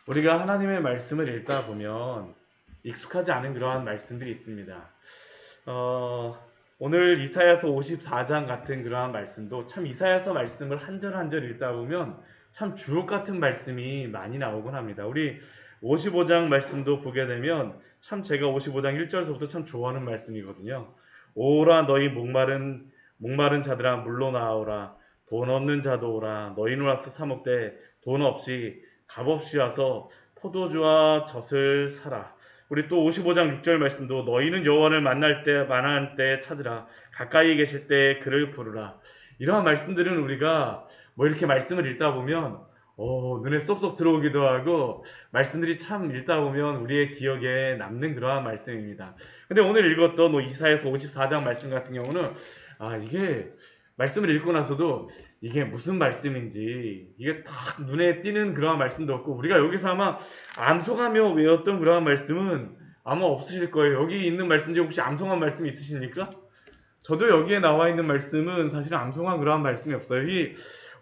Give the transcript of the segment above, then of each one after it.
우리가 하나님의 말씀을 읽다 보면 익숙하지 않은 그러한 말씀들이 있습니다. 오늘 이사야서 54장 같은 그러한 말씀도 참 이사야서 말씀을 한 절 한 절 읽다 보면 참 주옥 같은 말씀이 많이 나오곤 합니다. 우리 55장 말씀도 보게 되면 참 제가 55장 1절서부터 참 좋아하는 말씀이거든요. 오라 너희 목마른 자들아 물로 나오라 돈 없는 자도 오라 너희는 와서 사 먹되 돈 없이 값없이 와서 포도주와 젖을 사라. 우리 또 55장 6절 말씀도 너희는 여호와를 만날 때 찾으라. 가까이 계실 때 그를 부르라. 이러한 말씀들은 우리가 뭐 이렇게 말씀을 읽다 보면 눈에 쏙쏙 들어오기도 하고 말씀들이 참 읽다 보면 우리의 기억에 남는 그러한 말씀입니다. 근데 오늘 읽었던 이사야서 54장 말씀 같은 경우는 이게 말씀을 읽고 나서도 이게 무슨 말씀인지 이게 딱 눈에 띄는 그러한 말씀도 없고 우리가 여기서 아마 암송하며 외웠던 그러한 말씀은 아마 없으실 거예요. 여기 있는 말씀 중에 혹시 암송한 말씀 있으십니까? 저도 여기에 나와 있는 말씀은 사실은 암송한 그러한 말씀이 없어요. 이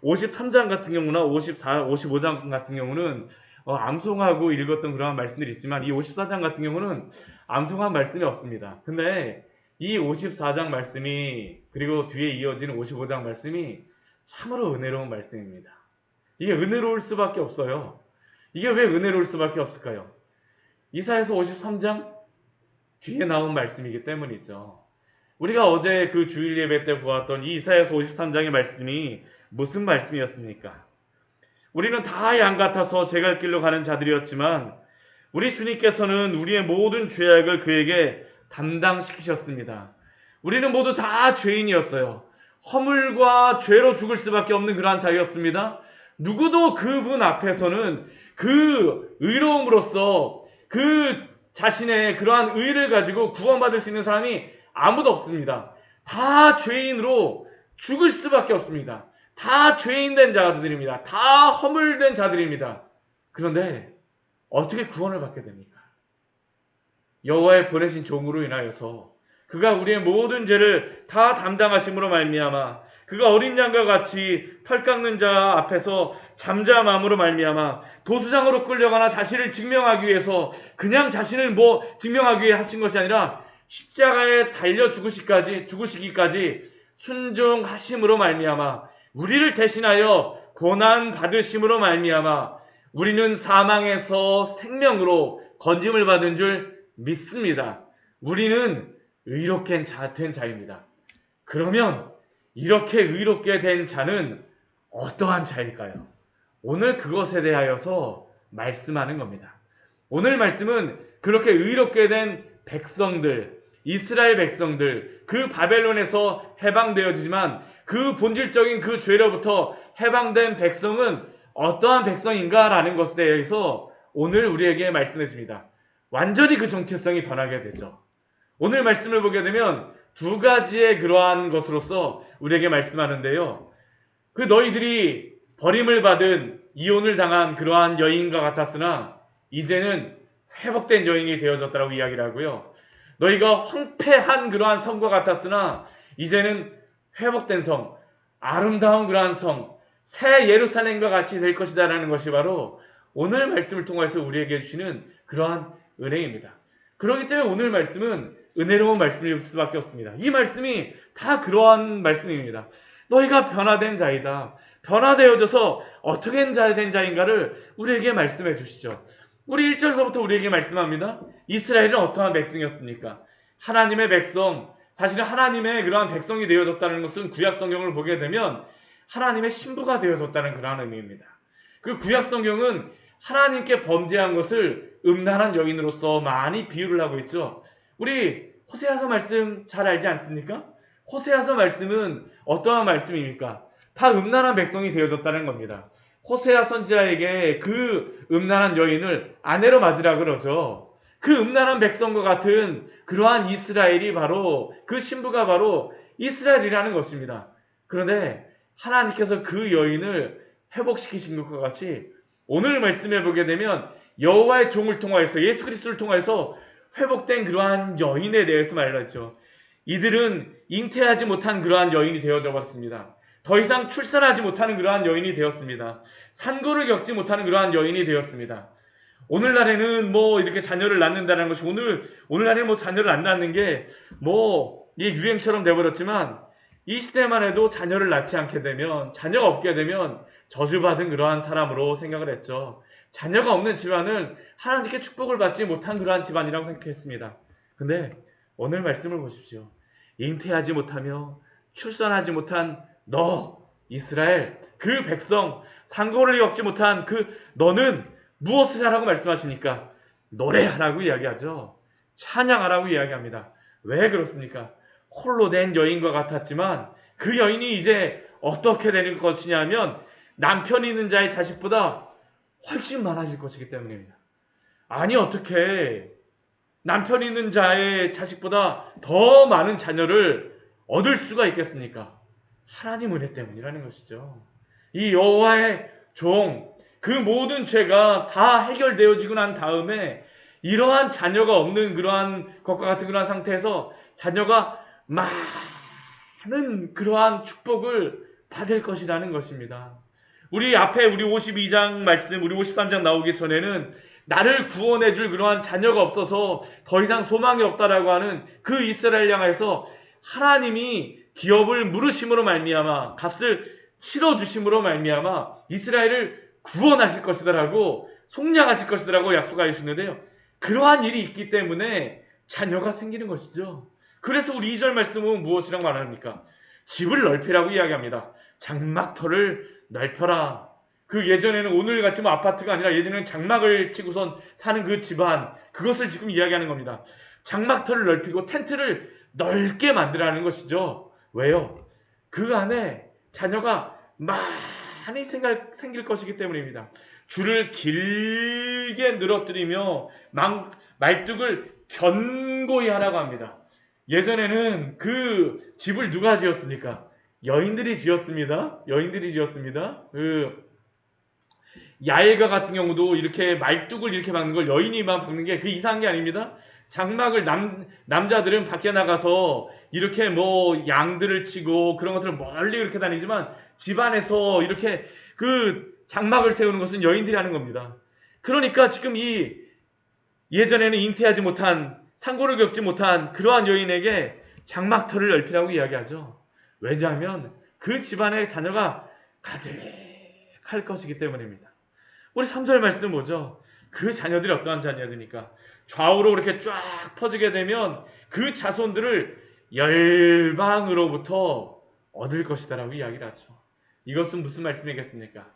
53장 같은 경우나 55장 같은 경우는 암송하고 읽었던 그러한 말씀들이 있지만 이 54장 같은 경우는 암송한 말씀이 없습니다. 근데 이 54장 말씀이 그리고 뒤에 이어지는 55장 말씀이 참으로 은혜로운 말씀입니다. 이게 은혜로울 수밖에 없어요. 이게 왜 은혜로울 수밖에 없을까요? 이사야서 53장 뒤에 나온 말씀이기 때문이죠. 우리가 어제 그 주일 예배 때 보았던 이 이사야서 53장의 말씀이 무슨 말씀이었습니까? 우리는 다 양 같아서 제 갈 길로 가는 자들이었지만 우리 주님께서는 우리의 모든 죄악을 그에게 담당시키셨습니다. 우리는 모두 다 죄인이었어요. 허물과 죄로 죽을 수밖에 없는 그러한 자였습니다. 누구도 그분 앞에서는 그 의로움으로써 그 자신의 그러한 의를 가지고 구원받을 수 있는 사람이 아무도 없습니다. 다 죄인으로 죽을 수밖에 없습니다. 다 죄인된 자들입니다. 다 허물된 자들입니다. 그런데 어떻게 구원을 받게 됩니까? 여호와의 보내신 종으로 인하여서 그가 우리의 모든 죄를 다 담당하심으로 말미암아 그가 어린 양과 같이 털 깎는 자 앞에서 잠잠함으로 말미암아 도수장으로 끌려가나 자신을 증명하기 위해서 그냥 자신을 증명하기 위해 하신 것이 아니라 십자가에 달려 죽으시기까지 순종하심으로 말미암아 우리를 대신하여 고난 받으심으로 말미암아 우리는 사망에서 생명으로 건짐을 받은 줄 믿습니다. 우리는 의롭게 된 자입니다. 그러면 이렇게 의롭게 된 자는 어떠한 자일까요? 오늘 그것에 대하여서 말씀하는 겁니다. 오늘 말씀은 그렇게 의롭게 된 백성들, 이스라엘 백성들, 그 바벨론에서 해방되어지지만 그 본질적인 그 죄로부터 해방된 백성은 어떠한 백성인가라는 것에 대해서 오늘 우리에게 말씀해 줍니다. 완전히 그 정체성이 변하게 되죠. 오늘 말씀을 보게 되면 두 가지의 그러한 것으로서 우리에게 말씀하는데요. 그 너희들이 버림을 받은 이혼을 당한 그러한 여인과 같았으나 이제는 회복된 여인이 되어졌다고 이야기를 하고요. 너희가 황폐한 그러한 성과 같았으나 이제는 회복된 성, 아름다운 그러한 성, 새 예루살렘과 같이 될 것이다 라는 것이 바로 오늘 말씀을 통해서 우리에게 주시는 그러한 은혜입니다. 그렇기 때문에 오늘 말씀은 은혜로운 말씀일 수밖에 없습니다. 이 말씀이 다 그러한 말씀입니다. 너희가 변화된 자이다. 변화되어져서 어떻게 된 자인가를 우리에게 말씀해 주시죠. 우리 1절서부터 우리에게 말씀합니다. 이스라엘은 어떠한 백성이었습니까? 하나님의 백성, 사실은 하나님의 그러한 백성이 되어졌다는 것은 구약 성경을 보게 되면 하나님의 신부가 되어졌다는 그러한 의미입니다. 그 구약 성경은 하나님께 범죄한 것을 음란한 여인으로서 많이 비유를 하고 있죠. 우리 호세아서 말씀 잘 알지 않습니까? 호세아서 말씀은 어떠한 말씀입니까? 다 음란한 백성이 되어졌다는 겁니다. 호세아 선지자에게 그 음란한 여인을 아내로 맞으라 그러죠. 그 음란한 백성과 같은 그러한 이스라엘이 바로 그 신부가 바로 이스라엘이라는 것입니다. 그런데 하나님께서 그 여인을 회복시키신 것과 같이 오늘 말씀해 보게 되면 여호와의 종을 통하여서 예수 그리스도를 통하여서 회복된 그러한 여인에 대해서 말했죠. 이들은 잉태하지 못한 그러한 여인이 되어져 버렸습니다. 더 이상 출산하지 못하는 그러한 여인이 되었습니다. 산고를 겪지 못하는 그러한 여인이 되었습니다. 오늘날에는 뭐 이렇게 자녀를 낳는다는 것이 오늘날에는 뭐 자녀를 안 낳는 게 뭐 이게 유행처럼 돼버렸지만 이 시대만 해도 자녀를 낳지 않게 되면 자녀가 없게 되면 저주받은 그러한 사람으로 생각을 했죠. 자녀가 없는 집안은 하나님께 축복을 받지 못한 그러한 집안이라고 생각했습니다. 근데 오늘 말씀을 보십시오. 잉태하지 못하며 출산하지 못한 너 이스라엘 그 백성 상고를 겪지 못한 그 너는 무엇을 하라고 말씀하십니까? 노래하라고 이야기하죠. 찬양하라고 이야기합니다. 왜 그렇습니까? 홀로 된 여인과 같았지만 그 여인이 이제 어떻게 되는 것이냐면 남편 있는 자의 자식보다 훨씬 많아질 것이기 때문입니다. 아니 어떻게 남편 있는 자의 자식보다 더 많은 자녀를 얻을 수가 있겠습니까? 하나님 은혜 때문이라는 것이죠. 이 여호와의 종, 그 모든 죄가 다 해결되어지고 난 다음에 이러한 자녀가 없는 그러한 것과 같은 그러한 상태에서 자녀가 많은 그러한 축복을 받을 것이라는 것입니다. 우리 앞에 우리 52장 말씀, 우리 53장 나오기 전에는 나를 구원해 줄 그러한 자녀가 없어서 더 이상 소망이 없다라고 하는 그 이스라엘 향해서 하나님이 기업을 물으심으로 말미암아 값을 치러 주심으로 말미암아 이스라엘을 구원하실 것이다라고 속량하실 것이다라고 약속하여 주시는데요. 그러한 일이 있기 때문에 자녀가 생기는 것이죠. 그래서 우리 2절 말씀은 무엇이라고 말합니까? 집을 넓히라고 이야기합니다. 장막터를 넓혀라. 그 예전에는 오늘같이 뭐 아파트가 아니라 예전에는 장막을 치고선 사는 그 집안, 그것을 지금 이야기하는 겁니다. 장막터를 넓히고 텐트를 넓게 만들라는 것이죠. 왜요? 그 안에 자녀가 많이 생길 것이기 때문입니다. 줄을 길게 늘어뜨리며 말뚝을 견고히 하라고 합니다. 예전에는 그 집을 누가 지었습니까? 여인들이 지었습니다. 그 야일가 같은 경우도 이렇게 말뚝을 이렇게 박는 걸 여인이만 박는 게 그 이상한 게 아닙니다. 장막을 남자들은 밖에 나가서 이렇게 뭐 양들을 치고 그런 것들을 멀리 이렇게 다니지만 집안에서 이렇게 그 장막을 세우는 것은 여인들이 하는 겁니다. 그러니까 지금 이 예전에는 잉태하지 못한 상고를 겪지 못한 그러한 여인에게 장막터를 넓히라고 이야기하죠. 왜냐하면 그 집안의 자녀가 가득할 것이기 때문입니다. 우리 3절 말씀 보죠. 그 자녀들이 어떠한 자녀들입니까? 좌우로 이렇게 쫙 퍼지게 되면 그 자손들을 열방으로부터 얻을 것이다라고 이야기를 하죠. 이것은 무슨 말씀이겠습니까?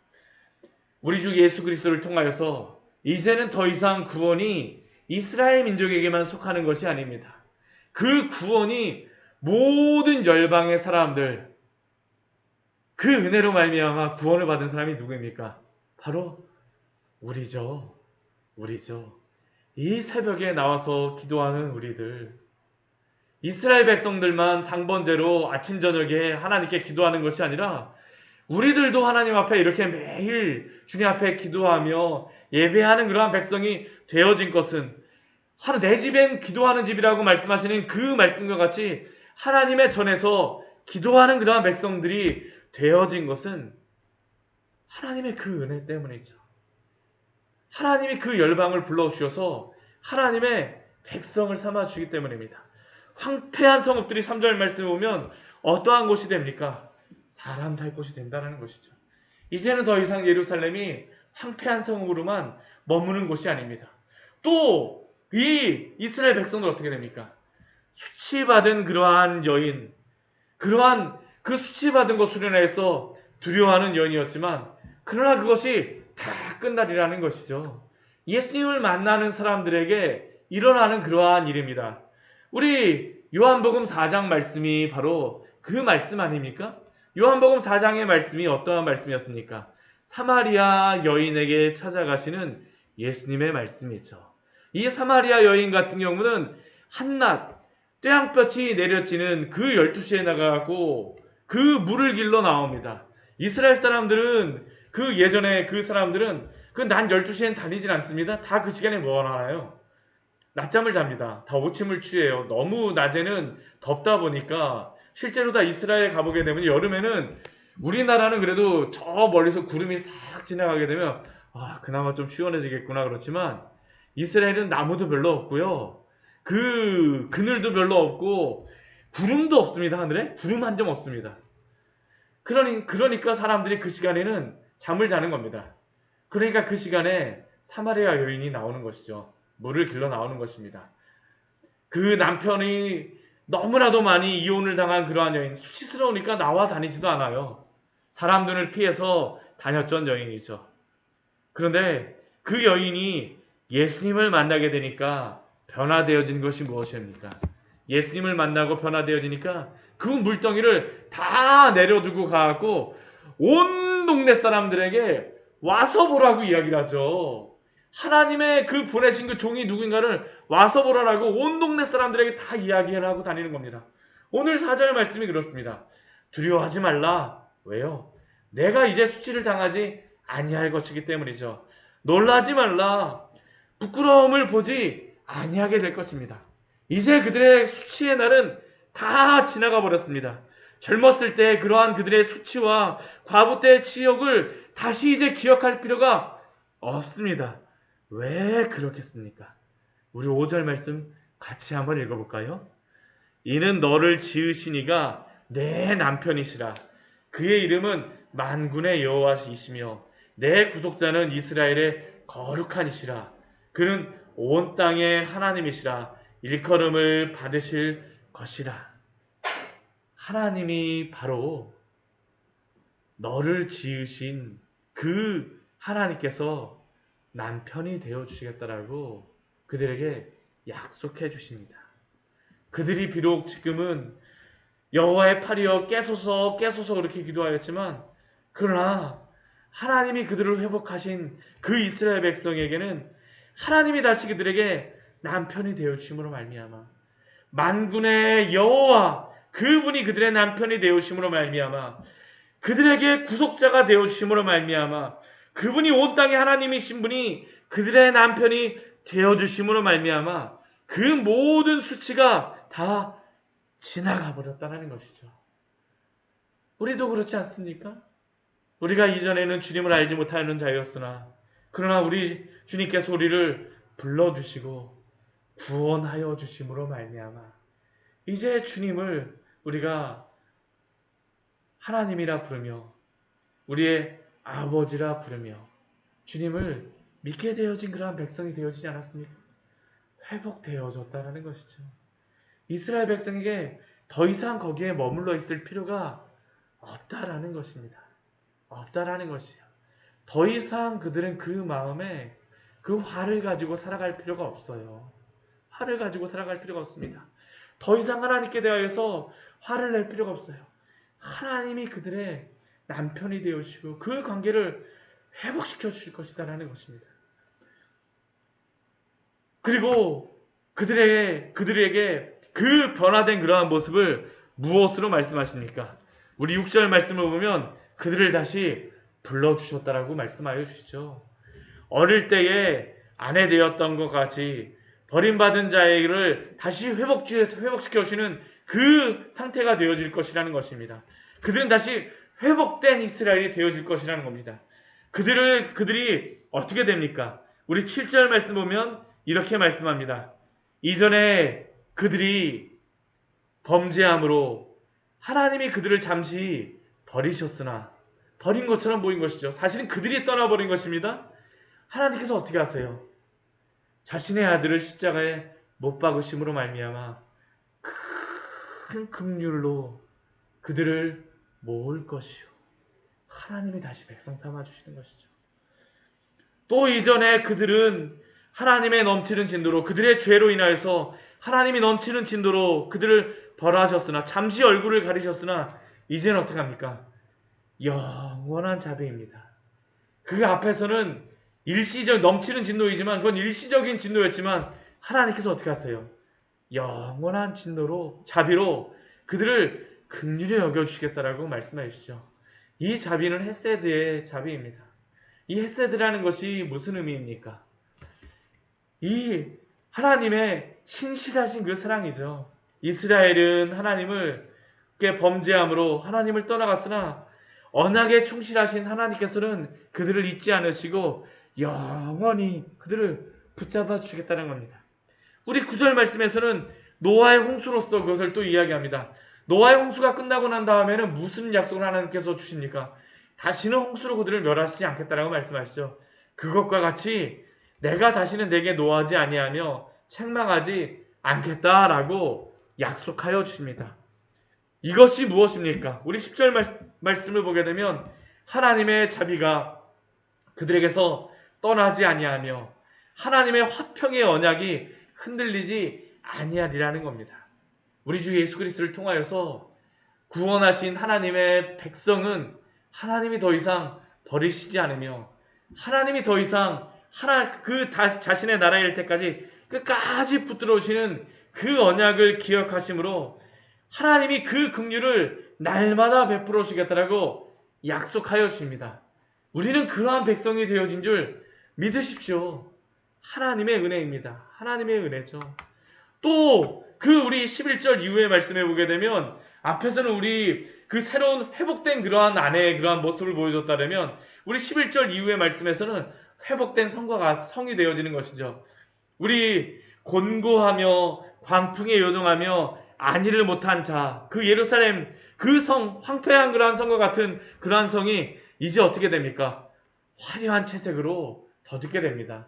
우리 주 예수 그리스도를 통하여서 이제는 더 이상 구원이 이스라엘 민족에게만 속하는 것이 아닙니다. 그 구원이 모든 열방의 사람들, 그 은혜로 말미암아 구원을 받은 사람이 누구입니까? 바로 우리죠. 이 새벽에 나와서 기도하는 우리들, 이스라엘 백성들만 상번제로 아침 저녁에 하나님께 기도하는 것이 아니라 우리들도 하나님 앞에 이렇게 매일 주님 앞에 기도하며 예배하는 그러한 백성이 되어진 것은 내 집엔 기도하는 집이라고 말씀하시는 그 말씀과 같이 하나님의 전에서 기도하는 그러한 백성들이 되어진 것은 하나님의 그 은혜 때문이죠. 하나님이 그 열방을 불러주셔서 하나님의 백성을 삼아주시기 때문입니다. 황폐한 성읍들이 3절 말씀에 보면 어떠한 곳이 됩니까? 사람 살 곳이 된다는 것이죠. 이제는 더 이상 예루살렘이 황폐한 성읍으로만 머무는 곳이 아닙니다. 또 이 이스라엘 백성들 어떻게 됩니까? 수치받은 그러한 여인, 그러한 그 수치받은 것으로 인해서 두려워하는 여인이었지만 그러나 그것이 다 끝날이라는 것이죠. 예수님을 만나는 사람들에게 일어나는 그러한 일입니다. 우리 요한복음 4장 말씀이 바로 그 말씀 아닙니까? 요한복음 4장의 말씀이 어떠한 말씀이었습니까? 사마리아 여인에게 찾아가시는 예수님의 말씀이죠. 이 사마리아 여인 같은 경우는 한낮 떼양볕이 내려지는 그 12시에 나가고 그 물을 길러 나옵니다. 이스라엘 사람들은 그 예전에 그 사람들은 그 낮 12시엔 다니질 않습니다. 다 그 시간에 뭐 하나요? 낮잠을 잡니다. 다 오침을 취해요. 너무 낮에는 덥다 보니까 실제로 다 이스라엘 가보게 되면 여름에는 우리나라는 그래도 저 멀리서 구름이 싹 지나가게 되면 그나마 좀 시원해지겠구나. 그렇지만 이스라엘은 나무도 별로 없고요. 그 그늘도 별로 없고 구름도 없습니다. 하늘에 구름 한 점 없습니다. 그러니까 사람들이 그 시간에는 잠을 자는 겁니다. 그러니까 그 시간에 사마리아 여인이 나오는 것이죠. 물을 길러 나오는 것입니다. 그 남편이 너무나도 많이 이혼을 당한 그러한 여인, 수치스러우니까 나와 다니지도 않아요. 사람들을 피해서 다녔던 여인이죠. 그런데 그 여인이 예수님을 만나게 되니까 변화되어진 것이 무엇입니까? 예수님을 만나고 변화되어지니까 그 물덩이를 다 내려두고 가고 온 동네 사람들에게 와서 보라고 이야기를 하죠. 하나님의 그 보내신 그 종이 누군가를 와서 보라라고 온 동네 사람들에게 다 이야기를 하고 다니는 겁니다. 오늘 4절 말씀이 그렇습니다. 두려워하지 말라. 왜요? 내가 이제 수치를 당하지 아니할 것이기 때문이죠. 놀라지 말라. 부끄러움을 보지 아니하게 될 것입니다. 이제 그들의 수치의 날은 다 지나가 버렸습니다. 젊었을 때 그러한 그들의 수치와 과부 때의 치욕을 다시 이제 기억할 필요가 없습니다. 왜 그렇겠습니까? 우리 5절 말씀 같이 한번 읽어볼까요? 이는 너를 지으신 이가 내 남편이시라. 그의 이름은 만군의 여호와이시며 내 구속자는 이스라엘의 거룩한 이시라. 그는 온 땅의 하나님이시라. 일컬음을 받으실 것이라. 하나님이 바로 너를 지으신 그 하나님께서 남편이 되어주시겠다라고 그들에게 약속해 주십니다. 그들이 비록 지금은 여호와의 팔이여 깨소서 깨소서 그렇게 기도하였지만 그러나 하나님이 그들을 회복하신 그 이스라엘 백성에게는 하나님이 다시 그들에게 남편이 되어주심으로 말미암아 만군의 여호와 그분이 그들의 남편이 되어주심으로 말미암아 그들에게 구속자가 되어주심으로 말미암아 그분이 온 땅의 하나님이신 분이 그들의 남편이 되어주심으로 말미암아 그 모든 수치가 다 지나가 버렸다는 것이죠. 우리도 그렇지 않습니까? 우리가 이전에는 주님을 알지 못하는 자였으나 그러나 우리 주님께서 우리를 불러주시고 구원하여 주심으로 말미암아 이제 주님을 우리가 하나님이라 부르며 우리의 아버지라 부르며 주님을 믿게 되어진 그러한 백성이 되어지지 않았습니까? 회복되어졌다는 것이죠. 이스라엘 백성에게 더 이상 거기에 머물러 있을 필요가 없다라는 것입니다. 없다라는 것이요. 더 이상 그들은 그 마음에 그 화를 가지고 살아갈 필요가 없어요. 화를 가지고 살아갈 필요가 없습니다. 더 이상 하나님께 대하여서 화를 낼 필요가 없어요. 하나님이 그들의 남편이 되어주시고 그 관계를 회복시켜 주실 것이다라는 것입니다. 그리고 그들에게 그 변화된 그러한 모습을 무엇으로 말씀하십니까? 우리 6절 말씀을 보면 그들을 다시 불러주셨다라고 말씀하여 주시죠. 어릴 때에 아내 되었던 것 같이 버림받은 자를 다시 회복시켜 주시는 그 상태가 되어질 것이라는 것입니다. 그들은 다시 회복된 이스라엘이 되어질 것이라는 겁니다. 그들이 어떻게 됩니까? 우리 7절 말씀 보면 이렇게 말씀합니다. 이전에 그들이 범죄함으로 하나님이 그들을 잠시 버리셨으나 버린 것처럼 보인 것이죠. 사실은 그들이 떠나버린 것입니다. 하나님께서 어떻게 하세요? 자신의 아들을 십자가에 못 박으심으로 말미암아 큰 긍휼로 그들을 모을 것이요. 하나님이 다시 백성 삼아 주시는 것이죠. 또 이전에 그들은 하나님의 넘치는 진노로 그들의 죄로 인하여서 하나님이 넘치는 진노로 그들을 벌하셨으나 잠시 얼굴을 가리셨으나 이제는 어떻게 합니까? 영원한 자비입니다. 그 앞에서는 일시적 넘치는 진노이지만 그건 일시적인 진노였지만 하나님께서 어떻게 하세요? 영원한 진노로 자비로 그들을 긍휼히 여겨주시겠다라고 말씀해 주시죠. 이 자비는 헤세드의 자비입니다. 이 헤세드라는 것이 무슨 의미입니까? 이 하나님의 신실하신 그 사랑이죠. 이스라엘은 하나님을 범죄함으로 하나님을 떠나갔으나 언약에 충실하신 하나님께서는 그들을 잊지 않으시고 영원히 그들을 붙잡아 주시겠다는 겁니다. 우리 9절 말씀에서는 노아의 홍수로서 그것을 또 이야기합니다. 노아의 홍수가 끝나고 난 다음에는 무슨 약속을 하나님께서 주십니까? 다시는 홍수로 그들을 멸하시지 않겠다라고 말씀하시죠. 그것과 같이 내가 다시는 내게 노하지 아니하며 책망하지 않겠다라고 약속하여 주십니다. 이것이 무엇입니까? 우리 10절 말씀을 보게 되면 하나님의 자비가 그들에게서 떠나지 아니하며 하나님의 화평의 언약이 흔들리지 아니하리라는 겁니다. 우리 주 예수 그리스도를 통하여서 구원하신 하나님의 백성은 하나님이 더 이상 버리시지 않으며 하나님이 더 이상 자신의 나라에 이를 때까지 끝까지 붙들어오시는 그 언약을 기억하심으로 하나님이 그 긍휼을 날마다 베풀어 주시겠다라고 약속하여 주십니다. 우리는 그러한 백성이 되어진 줄 믿으십시오. 하나님의 은혜입니다. 하나님의 은혜죠. 또 우리 11절 이후의 말씀에 보게 되면 앞에서는 우리 그 새로운 회복된 그러한 아내의 그러한 모습을 보여줬다면 우리 11절 이후의 말씀에서는 회복된 성이 되어지는 것이죠. 우리 곤고하며 광풍에 요동하며 안위를 못한 자, 그 예루살렘 그 성, 황폐한 그러한 성과 같은 그러한 성이 이제 어떻게 됩니까? 화려한 채색으로 덧입게 됩니다.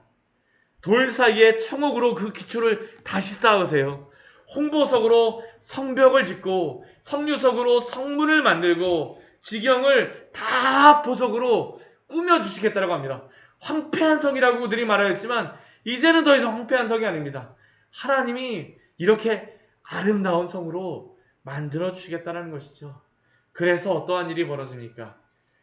돌 사이에 청옥으로 그 기초를 다시 쌓으세요. 홍보석으로 성벽을 짓고 성류석으로 성문을 만들고 지경을 다 보석으로 꾸며주시겠다고 합니다. 황폐한 성이라고 그들이 말하였지만 이제는 더 이상 황폐한 성이 아닙니다. 하나님이 이렇게 아름다운 성으로 만들어 주시겠다는 것이죠. 그래서 어떠한 일이 벌어집니까?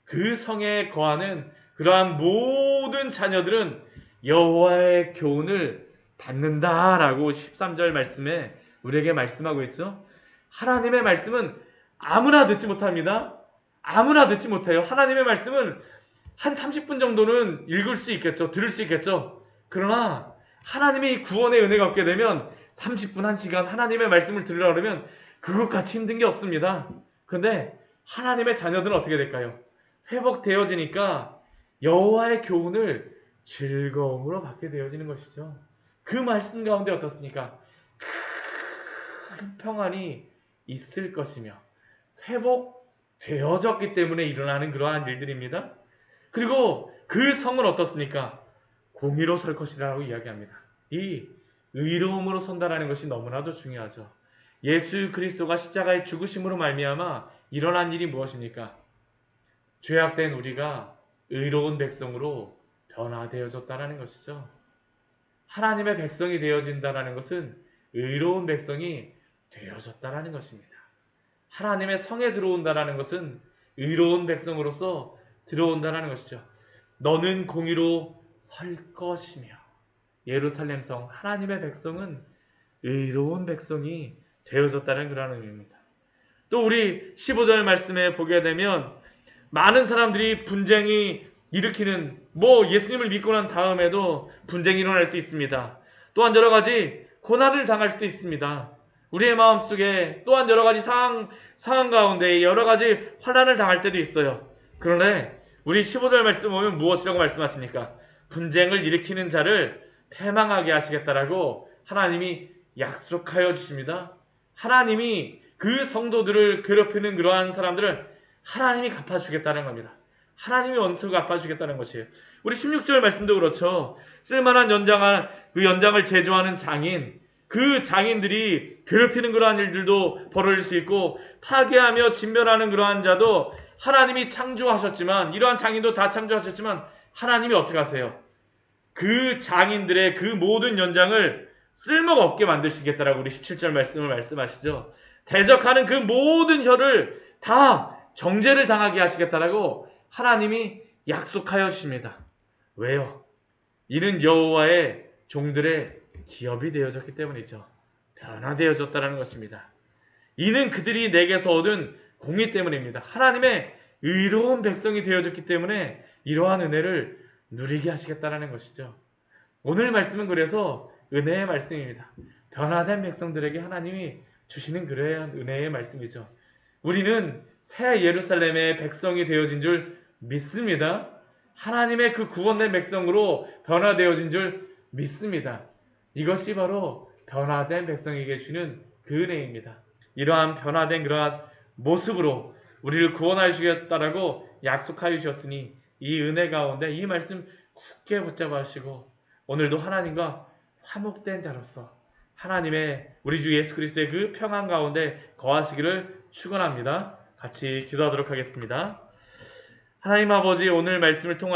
그 성에 거하는 그러한 모든 자녀들은 여호와의 교훈을 받는다라고 13절 말씀에 우리에게 말씀하고 있죠. 하나님의 말씀은 아무나 듣지 못합니다. 아무나 듣지 못해요. 하나님의 말씀은 한 30분 정도는 읽을 수 있겠죠. 들을 수 있겠죠. 그러나 하나님의 구원의 은혜가 없게 되면 30분, 1시간 하나님의 말씀을 들으려고 그러면 그것같이 힘든 게 없습니다. 근데 하나님의 자녀들은 어떻게 될까요? 회복되어지니까 여호와의 교훈을 즐거움으로 받게 되어지는 것이죠. 그 말씀 가운데 어떻습니까? 큰 평안이 있을 것이며 회복되어졌기 때문에 일어나는 그러한 일들입니다. 그리고 그 성은 어떻습니까? 공의로 설 것이라고 이야기합니다. 이 의로움으로 선다라는 것이 너무나도 중요하죠. 예수 그리스도가 십자가의 죽으심으로 말미암아 일어난 일이 무엇입니까? 죄악된 우리가 의로운 백성으로 변화되어졌다는 것이죠. 하나님의 백성이 되어진다는 것은 의로운 백성이 되어졌다는 것입니다. 하나님의 성에 들어온다는 것은 의로운 백성으로서 들어온다는 것이죠. 너는 공의로 설 것이며 예루살렘 성 하나님의 백성은 의로운 백성이 되어졌다는 그런 의미입니다. 또 우리 15절 말씀에 보게 되면 많은 사람들이 분쟁이 일으키는 예수님을 믿고 난 다음에도 분쟁이 일어날 수 있습니다. 또한 여러 가지 고난을 당할 수도 있습니다. 우리의 마음속에 또한 여러 가지 상황 가운데 여러 가지 환난을 당할 때도 있어요. 그런데 우리 15절 말씀 보면 무엇이라고 말씀하십니까? 분쟁을 일으키는 자를 패망하게 하시겠다라고 하나님이 약속하여 주십니다. 하나님이 그 성도들을 괴롭히는 그러한 사람들을 하나님이 갚아주겠다는 겁니다. 하나님이 원수 갚아주겠다는 것이에요. 우리 16절 말씀도 그렇죠. 쓸만한 연장을 제조하는 장인, 그 장인들이 괴롭히는 그러한 일들도 벌어질 수 있고 파괴하며 진멸하는 그러한 자도 하나님이 창조하셨지만 이러한 장인도 다 창조하셨지만 하나님이 어떻게 하세요? 그 장인들의 그 모든 연장을 쓸모가 없게 만드시겠다라고 우리 17절 말씀을 말씀하시죠. 대적하는 그 모든 혀를 다 정죄를 당하게 하시겠다라고 하나님이 약속하여 주십니다. 왜요? 이는 여호와의 종들의 기업이 되어졌기 때문이죠. 변화되어졌다는 것입니다. 이는 그들이 내게서 얻은 공의 때문입니다. 하나님의 의로운 백성이 되어졌기 때문에 이러한 은혜를 누리게 하시겠다는 것이죠. 오늘 말씀은 그래서 은혜의 말씀입니다. 변화된 백성들에게 하나님이 주시는 그러한 은혜의 말씀이죠. 우리는 새 예루살렘의 백성이 되어진 줄 믿습니다. 하나님의 그 구원된 백성으로 변화되어진 줄 믿습니다. 이것이 바로 변화된 백성에게 주는 그 은혜입니다. 이러한 변화된 그러한 모습으로 우리를 구원하시겠다라고 약속하여 주셨으니 이 은혜 가운데 이 말씀 굳게 붙잡아 하시고 오늘도 하나님과 화목된 자로서 하나님의 우리 주 예수 그리스도의 그 평안 가운데 거하시기를 축원합니다. 같이 기도하도록 하겠습니다. 하나님 아버지, 오늘 말씀을 통하여